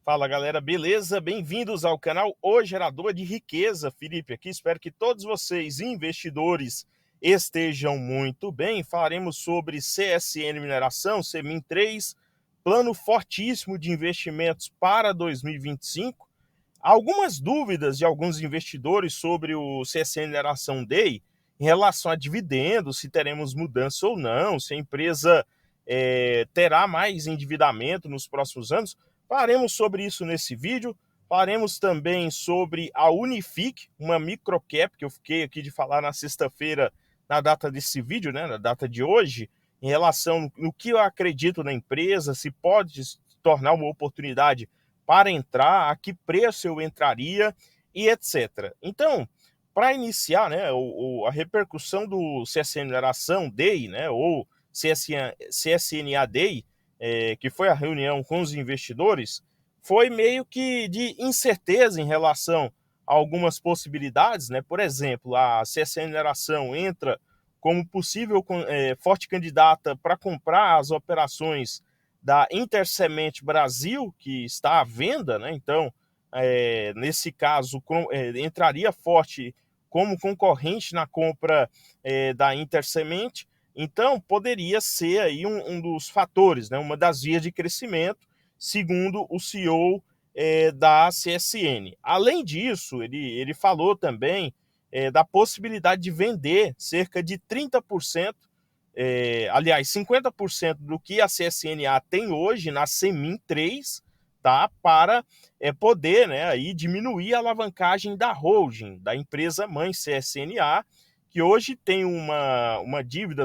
Fala galera, beleza? Bem-vindos ao canal O Gerador de Riqueza. Felipe aqui, espero que todos vocês, investidores, estejam muito bem. Falaremos sobre CSN Mineração, CMIN3, plano fortíssimo de investimentos para 2025. Algumas dúvidas de alguns investidores sobre o CSN Mineração Day em relação a dividendos, se teremos mudança ou não, se a empresa terá mais endividamento nos próximos anos. Falaremos sobre isso nesse vídeo. Falaremos também sobre a Unifique, uma microcap que eu fiquei aqui de falar na sexta-feira, na data desse vídeo, né, na data de hoje, em relação no que eu acredito na empresa, se pode se tornar uma oportunidade para entrar, a que preço eu entraria e etc. Então, para iniciar, né, a repercussão do CSN Mineração Day, né, ou CSNA Day, que foi a reunião com os investidores, foi meio que de incerteza em relação a algumas possibilidades, né? Por exemplo, a CSN Mineração entra como possível forte candidata para comprar as operações da Intersemente Brasil, que está à venda, né? Então, nesse caso, entraria forte como concorrente na compra da Intersemente. Então, poderia ser aí um dos fatores, né? Uma das vias de crescimento, segundo o CEO da CSN. Além disso, ele falou também da possibilidade de vender cerca de 30%, aliás, 50% do que a CSNA tem hoje na CEMIN 3, tá? Para poder, né, aí diminuir a alavancagem da holding, da empresa mãe CSNA, que hoje tem uma dívida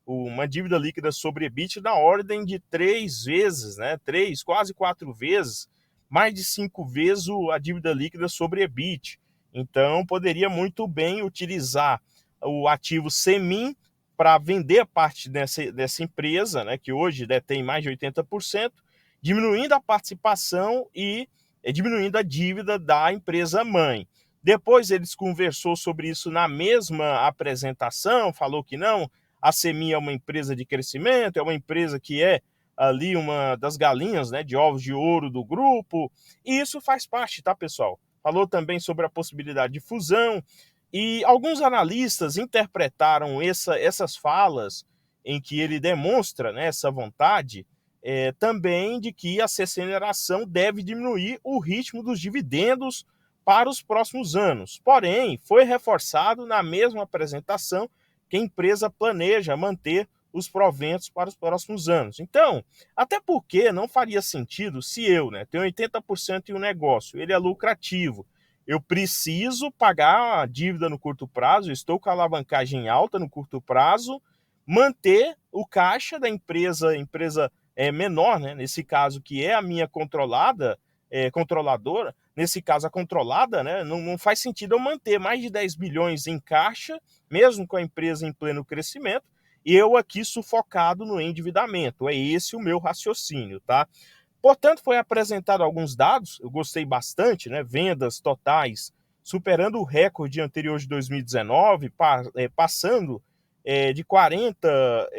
uma dívida líquida sobre EBIT na ordem de 3 vezes, né? 3, quase 4 vezes, mais de 5 vezes a dívida líquida sobre EBIT. Então, poderia muito bem utilizar o ativo CEMIN para vender a parte dessa empresa, né, que hoje detém mais de 80%, diminuindo a participação e diminuindo a dívida da empresa mãe. Depois eles conversou sobre isso na mesma apresentação, falou que não, a CEMIN é uma empresa de crescimento, é uma empresa que é ali uma das galinhas, né, de ovos de ouro do grupo, e isso faz parte, tá, pessoal? Falou também sobre a possibilidade de fusão, e alguns analistas interpretaram essas falas em que ele demonstra, né, essa vontade também de que a CSN Mineração deve diminuir o ritmo dos dividendos para os próximos anos. Porém, foi reforçado na mesma apresentação que a empresa planeja manter os proventos para os próximos anos. Então, até porque não faria sentido se eu, né, tenho 80% em um negócio, ele é lucrativo, eu preciso pagar a dívida no curto prazo, estou com a alavancagem alta no curto prazo, manter o caixa da empresa menor, né, nesse caso que é a minha controladora, nesse caso a controlada, né, não faz sentido eu manter mais de 10 bilhões em caixa, mesmo com a empresa em pleno crescimento, e eu aqui sufocado no endividamento. É esse o meu raciocínio, tá? Portanto, foi apresentado alguns dados, eu gostei bastante, né? Vendas totais superando o recorde anterior de 2019, passando de 40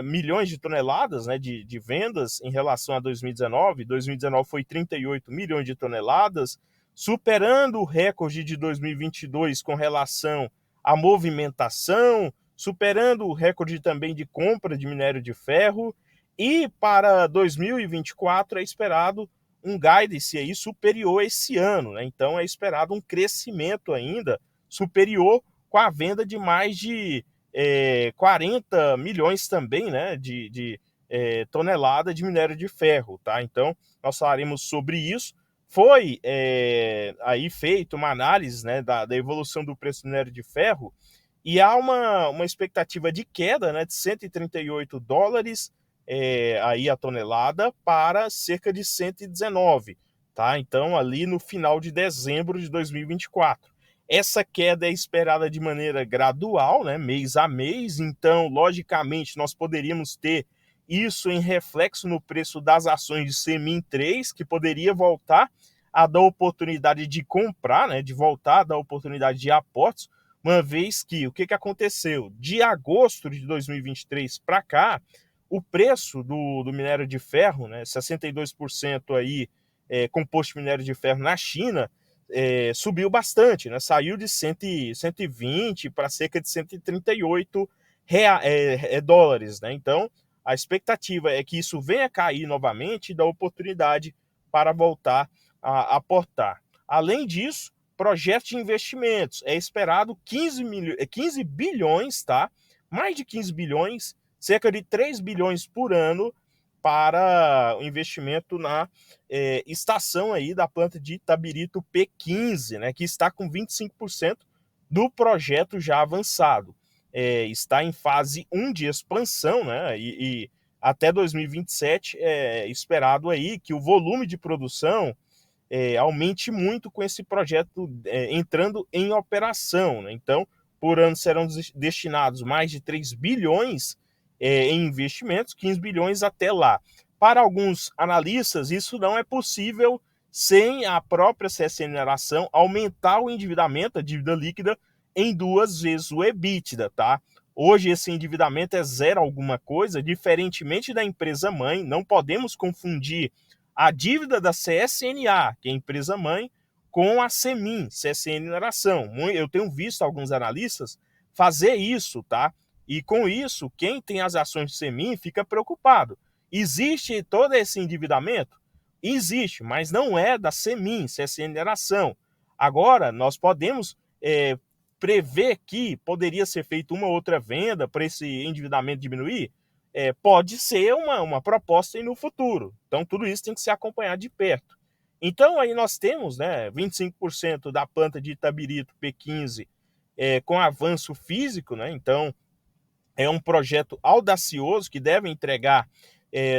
milhões de toneladas, né, de vendas em relação a 2019. 2019 foi 38 milhões de toneladas, superando o recorde de 2022 com relação à movimentação, superando o recorde também de compra de minério de ferro. E para 2024 é esperado um guidance aí superior esse ano, né? Então é esperado um crescimento ainda superior, com a venda de mais de 40 milhões também, né, de tonelada de minério de ferro, tá? Então nós falaremos sobre isso. Foi aí feita uma análise, né, da evolução do preço do minério de ferro, e há uma expectativa de queda, né, de $138 aí a tonelada para cerca de 119, tá? Então, ali no final de dezembro de 2024. Essa queda é esperada de maneira gradual, né, mês a mês, então, logicamente, nós poderíamos ter isso em reflexo no preço das ações de CEMIN 3, que poderia voltar a dar oportunidade de comprar, né, de voltar a dar oportunidade de aportes, uma vez que o que aconteceu? De agosto de 2023 para cá, o preço do minério de ferro, né, 62% aí, composto de minério de ferro na China, subiu bastante, né, saiu de 120 para cerca de 138 dólares. Né? Então, a expectativa é que isso venha a cair novamente e dá oportunidade para voltar a aportar. Além disso, projetos de investimentos. É esperado 15 bilhões, tá? Mais de 15 bilhões, cerca de 3 bilhões por ano para o investimento na estação aí da planta de Itabirito P15, né, que está com 25% do projeto já avançado. Está em fase 1 de expansão, né, e até 2027 é esperado aí que o volume de produção aumente muito com esse projeto entrando em operação. Né? Então, por ano serão destinados mais de 3 bilhões em investimentos, 15 bilhões até lá. Para alguns analistas, isso não é possível sem a própria CSN Mineração aumentar o endividamento, a dívida líquida, em 2 vezes o EBITDA, tá? Hoje esse endividamento é zero alguma coisa, diferentemente da empresa mãe, não podemos confundir a dívida da CSNA, que é a empresa mãe, com a CEMIN, CSN Mineração. Eu tenho visto alguns analistas fazer isso, tá? E com isso, quem tem as ações de CEMIN fica preocupado. Existe todo esse endividamento? Existe, mas não é da CEMIN, CSN Mineração. Agora, nós podemos prever que poderia ser feita uma outra venda para esse endividamento diminuir? Pode ser uma proposta aí no futuro. Então, tudo isso tem que ser acompanhado de perto. Então, aí nós temos, né, 25% da planta de Itabirito P15 com avanço físico, né? Então, é um projeto audacioso que deve entregar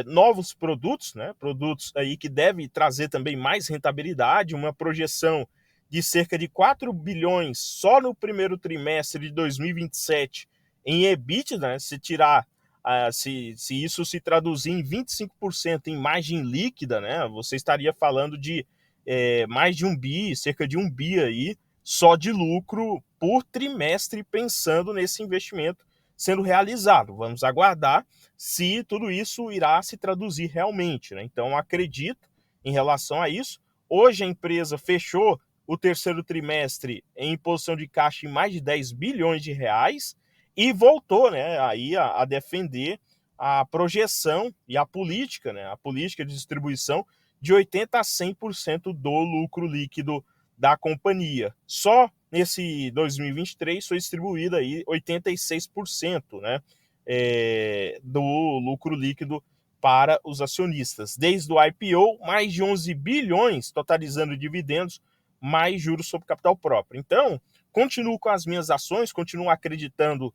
novos produtos, né? Produtos aí que devem trazer também mais rentabilidade, uma projeção de cerca de 4 bilhões só no primeiro trimestre de 2027 em EBITDA, né? Se tirar se isso se traduzir em 25% em margem líquida, né, você estaria falando de mais de 1 bi, cerca de 1 bi aí, só de lucro por trimestre, pensando nesse investimento sendo realizado. Vamos aguardar se tudo isso irá se traduzir realmente. Né? Então, acredito em relação a isso. Hoje a empresa fechou o terceiro trimestre em posição de caixa em mais de 10 bilhões de reais, e voltou, né, aí a defender a projeção e a política, né, a política de distribuição de 80% a 100% do lucro líquido da companhia. Só nesse 2023 foi distribuído aí 86%, né, do lucro líquido para os acionistas. Desde o IPO, mais de 11 bilhões, totalizando dividendos, mais juros sobre capital próprio. Então, continuo com as minhas ações, continuo acreditando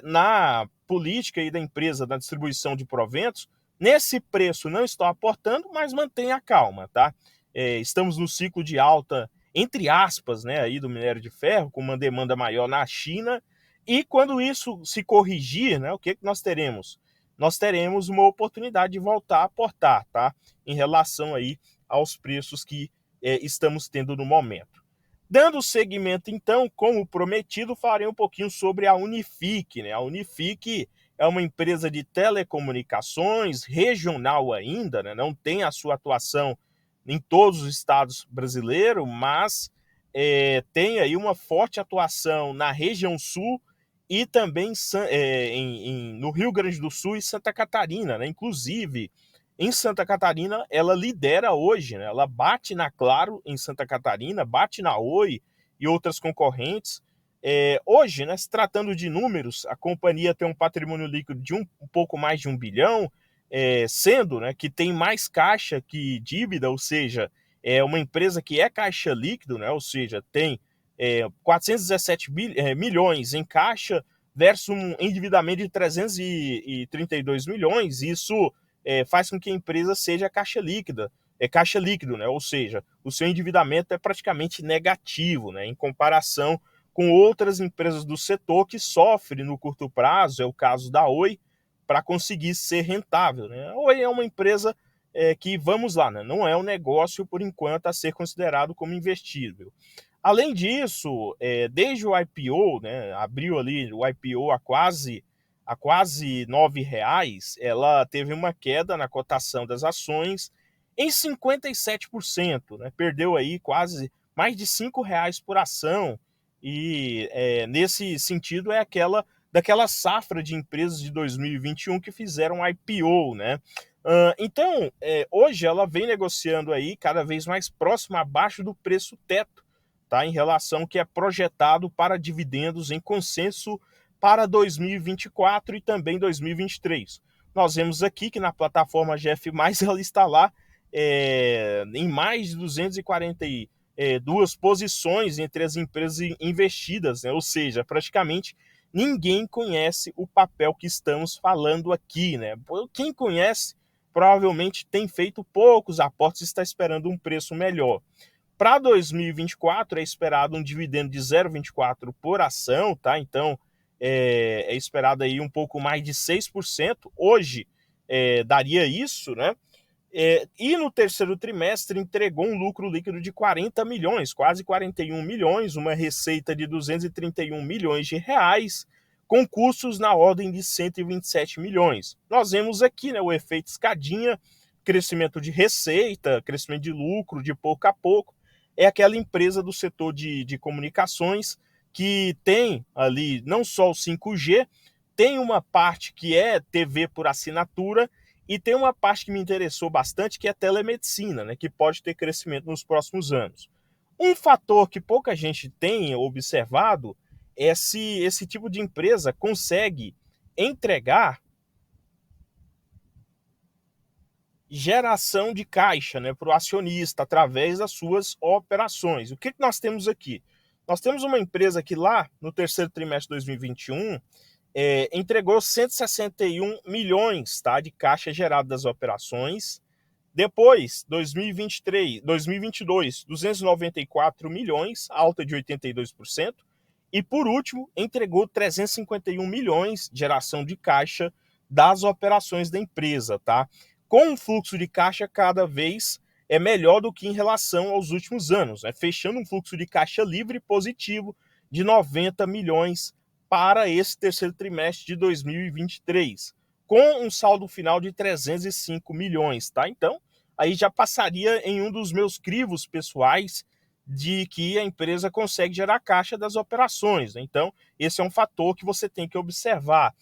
na política aí da empresa, da distribuição de proventos. Nesse preço não estou aportando, mas mantenha a calma, tá? Estamos no ciclo de alta, entre aspas, né, aí do minério de ferro, com uma demanda maior na China, e quando isso se corrigir, né, o que nós teremos? Nós teremos uma oportunidade de voltar a aportar, tá? Em relação aí aos preços que estamos tendo no momento. Dando seguimento, então, como prometido, farei um pouquinho sobre a Unifique. Né? A Unifique é uma empresa de telecomunicações, regional ainda, né? Não tem a sua atuação em todos os estados brasileiros, mas tem aí uma forte atuação na região sul e também no Rio Grande do Sul e Santa Catarina. Né? Inclusive, em Santa Catarina, ela lidera hoje, né? Ela bate na Claro em Santa Catarina, bate na Oi e outras concorrentes. Hoje, né, se tratando de números, a companhia tem um patrimônio líquido de um pouco mais de 1 bilhão, sendo, né, que tem mais caixa que dívida, ou seja, é uma empresa que é caixa líquido, né, ou seja, tem 417 milhões em caixa versus um endividamento de 332 milhões. Isso faz com que a empresa seja caixa líquida, caixa líquido, né? Ou seja, o seu endividamento é praticamente negativo, né? Em comparação com outras empresas do setor que sofrem no curto prazo, é o caso da Oi, para conseguir ser rentável, né? A Oi é uma empresa que, vamos lá, né? Não é um negócio, por enquanto, a ser considerado como investível. Além disso, desde o IPO, né? Abriu ali o IPO há a quase R$ 9,00, ela teve uma queda na cotação das ações em 57%, né? Perdeu aí quase mais de R$ 5,00 por ação, e nesse sentido é daquela safra de empresas de 2021 que fizeram IPO, né? Então, hoje ela vem negociando aí cada vez mais próxima, abaixo do preço teto, tá? Em relação ao que é projetado para dividendos em consenso para 2024 e também 2023. Nós vemos aqui que na plataforma GF+, ela está lá em mais de 242 posições entre as empresas investidas, né? Ou seja, praticamente ninguém conhece o papel que estamos falando aqui, né? Quem conhece provavelmente tem feito poucos aportes e está esperando um preço melhor. Para 2024 é esperado um dividendo de 0,24 por ação, tá? Então é esperado aí um pouco mais de 6%. Hoje daria isso, né? E no terceiro trimestre entregou um lucro líquido de 40 milhões, quase 41 milhões, uma receita de 231 milhões de reais, com custos na ordem de 127 milhões. Nós vemos aqui, né, o efeito escadinha, crescimento de receita, crescimento de lucro de pouco a pouco. É aquela empresa do setor de comunicações que tem ali não só o 5G, tem uma parte que é TV por assinatura, e tem uma parte que me interessou bastante, que é telemedicina, né, que pode ter crescimento nos próximos anos. Um fator que pouca gente tem observado é se esse tipo de empresa consegue entregar geração de caixa, né, para o acionista através das suas operações. O que nós temos aqui? Nós temos uma empresa que lá no terceiro trimestre de 2021 entregou 161 milhões, tá, de caixa gerado das operações. Depois, 2022, 294 milhões, alta de 82%. E por último, entregou 351 milhões de geração de caixa das operações da empresa, tá? Com um fluxo de caixa cada vez melhor do que em relação aos últimos anos, né? Fechando um fluxo de caixa livre positivo de 90 milhões para esse terceiro trimestre de 2023, com um saldo final de 305 milhões, tá? Então, aí já passaria em um dos meus crivos pessoais de que a empresa consegue gerar caixa das operações, né? Então, esse é um fator que você tem que observar,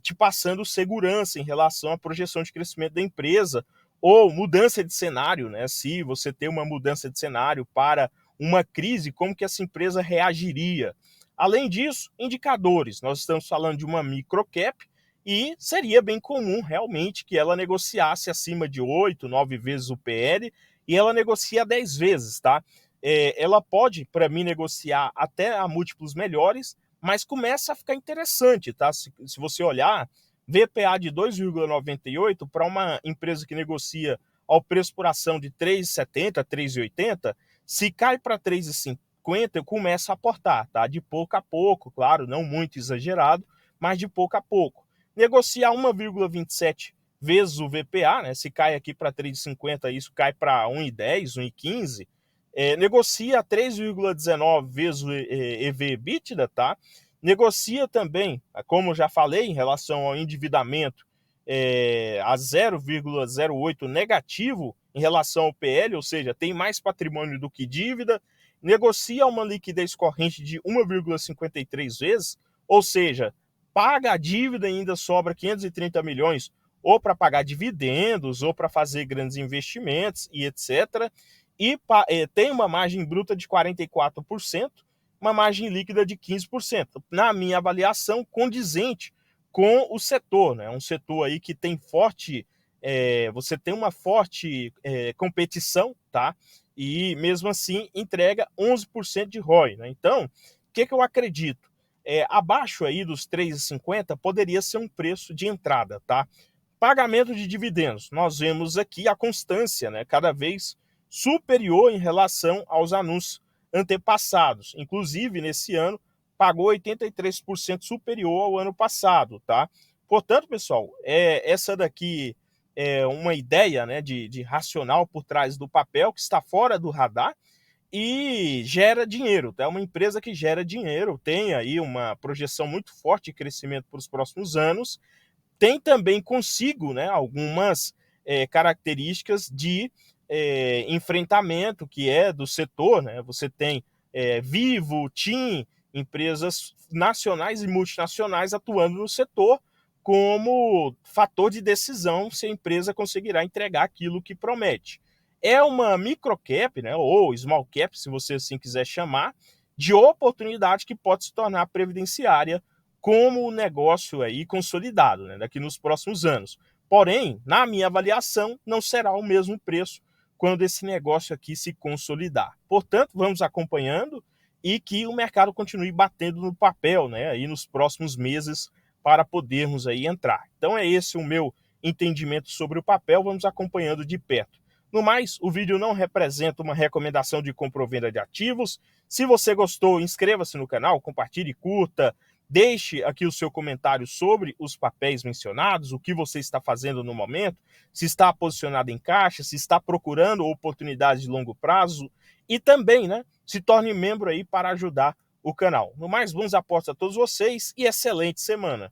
te passando segurança em relação à projeção de crescimento da empresa ou mudança de cenário, né? Se você tem uma mudança de cenário para uma crise, como que essa empresa reagiria? Além disso, indicadores. Nós estamos falando de uma microcap e seria bem comum realmente que ela negociasse acima de 8, 9 vezes o PL, e ela negocia 10 vezes, tá? Ela pode, para mim, negociar até a múltiplos melhores, mas começa a ficar interessante, tá? Se você olhar, VPA de 2,98 para uma empresa que negocia ao preço por ação de 3,70, 3,80, se cai para 3,50, eu começo a aportar, tá? De pouco a pouco, claro, não muito exagerado, mas de pouco a pouco. Negociar 1,27 vezes o VPA, né? Se cai aqui para 3,50, isso cai para 1,10, 1,15. Negocia 3,19 vezes o EV/EBITDA, tá? Negocia também, como já falei, em relação ao endividamento, a 0,08 negativo em relação ao PL, ou seja, tem mais patrimônio do que dívida. Negocia uma liquidez corrente de 1,53 vezes, ou seja, paga a dívida e ainda sobra 530 milhões, ou para pagar dividendos, ou para fazer grandes investimentos e etc. E tem uma margem bruta de 44%, uma margem líquida de 15%. Na minha avaliação, condizente com o setor, né? Um setor aí que tem forte, você tem uma forte competição, tá? E mesmo assim entrega 11% de ROI, né? Então, o que eu acredito? Abaixo aí dos 3,50 poderia ser um preço de entrada, tá? Pagamento de dividendos. Nós vemos aqui a constância, né? Cada vez superior em relação aos anúncios antepassados. Inclusive, nesse ano, pagou 83% superior ao ano passado, tá? Portanto, pessoal, essa daqui é uma ideia, né, de racional por trás do papel que está fora do radar e gera dinheiro, tá? É uma empresa que gera dinheiro, tem aí uma projeção muito forte de crescimento para os próximos anos, tem também consigo, né, algumas características de enfrentamento que é do setor, né? Você tem Vivo, TIM, empresas nacionais e multinacionais atuando no setor como fator de decisão se a empresa conseguirá entregar aquilo que promete. É uma microcap, né, ou small cap, se você assim quiser chamar, de oportunidade que pode se tornar previdenciária como um negócio aí consolidado, né, daqui nos próximos anos. Porém, na minha avaliação, não será o mesmo preço quando esse negócio aqui se consolidar. Portanto, vamos acompanhando e que o mercado continue batendo no papel, né, aí nos próximos meses para podermos aí entrar. Então é esse o meu entendimento sobre o papel, vamos acompanhando de perto. No mais, o vídeo não representa uma recomendação de compra ou venda de ativos. Se você gostou, inscreva-se no canal, compartilhe, curta, deixe aqui o seu comentário sobre os papéis mencionados, o que você está fazendo no momento, se está posicionado em caixa, se está procurando oportunidades de longo prazo e também, né, se torne membro aí para ajudar o canal. No mais, bons apostas a todos vocês e excelente semana.